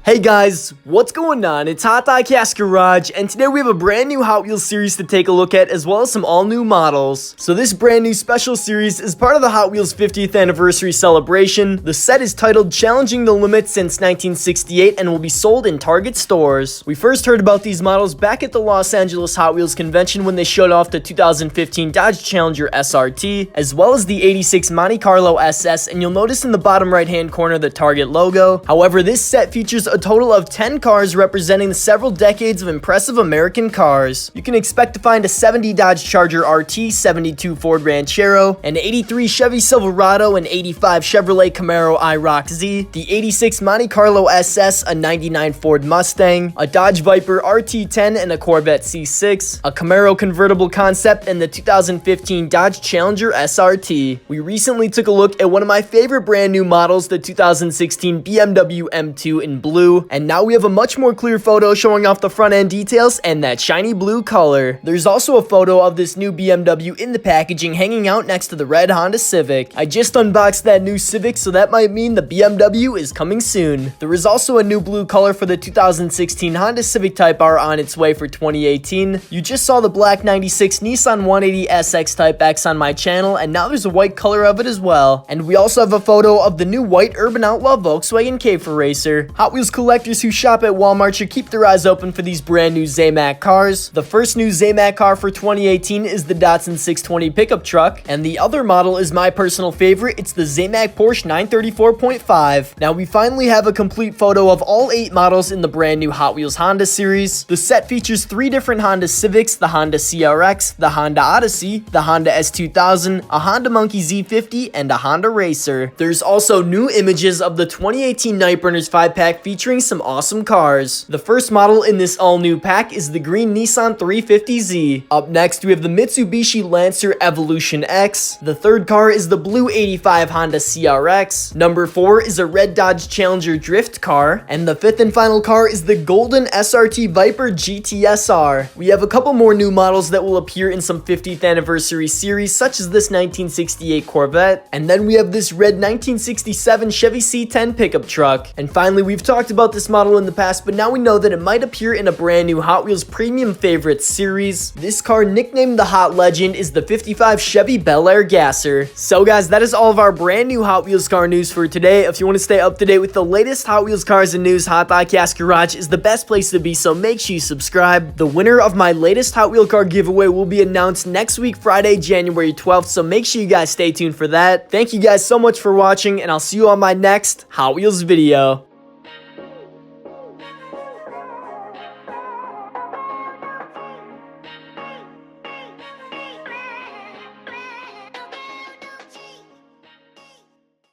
Hey guys, what's going on? It's HotDiecast Garage, and today we have a brand new Hot Wheels series to take a look at, as well as some all new models. So this brand new special series is part of the Hot Wheels 50th anniversary celebration. The set is titled Challenging the Limits since 1968 and will be sold in Target stores. We first heard about these models back at the Los Angeles Hot Wheels convention when they showed off the 2015 Dodge Challenger SRT, as well as the 86 Monte Carlo SS, and you'll notice in the bottom right hand corner the Target logo. However, this set features a total of 10 cars representing several decades of impressive American cars. You can expect to find a 70 Dodge Charger RT, 72 Ford Ranchero, an 83 Chevy Silverado, an 85 Chevrolet Camaro IROC Z, the 86 Monte Carlo SS, a 99 Ford Mustang, a Dodge Viper RT10 and a Corvette C6, a Camaro convertible concept, and the 2015 Dodge Challenger SRT. We recently took a look at one of my favorite brand new models, the 2016 BMW M2 in blue. And now we have a much more clear photo showing off the front end details and that shiny blue color. There's also a photo of this new BMW in the packaging hanging out next to the red Honda Civic. I just unboxed that new Civic, so that might mean the BMW is coming soon. There is also a new blue color for the 2016 Honda Civic Type R on its way for 2018. You just saw the black 96 Nissan 180 SX Type X on my channel, and now there's a white color of it as well. And we also have a photo of the new white Urban Outlaw Volkswagen Caper Racer. Hot Wheels collectors who shop at Walmart should keep their eyes open for these brand new Zamac cars. The first new Zamac car for 2018 is the Datsun 620 pickup truck, and the other model is my personal favorite. It's the Zamac Porsche 934.5. Now we finally have a complete photo of all 8 models in the brand new Hot Wheels Honda series. The set features 3 different Honda Civics, the Honda CRX, the Honda Odyssey, the Honda S2000, a Honda Monkey Z50, and a Honda Racer. There's also new images of the 2018 Nightburners 5-pack featuring some awesome cars. The first model in this all-new pack is the green Nissan 350Z. Up next, we have the Mitsubishi Lancer Evolution X. The third car is the blue 85 Honda CRX. Number 4 is a red Dodge Challenger Drift car. And the fifth and final car is the golden Srt Viper Gts R. We have a couple more new models that will appear in some 50th anniversary series, such as this 1968 Corvette. And then we have this red 1967 Chevy C10 pickup truck. And finally, we've talked about this model in the past, but now we know that it might appear in a brand new Hot Wheels Premium Favorites series. This car, nicknamed the Hot Legend, is the 55 Chevy Bel Air Gasser. So guys, that is all of our brand new Hot Wheels car news for today. If you want to stay up to date with the latest Hot Wheels cars and news, HotDiecast Garage is the best place to be, so make sure you subscribe. The winner of my latest Hot Wheel car giveaway will be announced next week, Friday, January 12th, so make sure you guys stay tuned for that. Thank you guys so much for watching, and I'll see you on my next Hot Wheels video.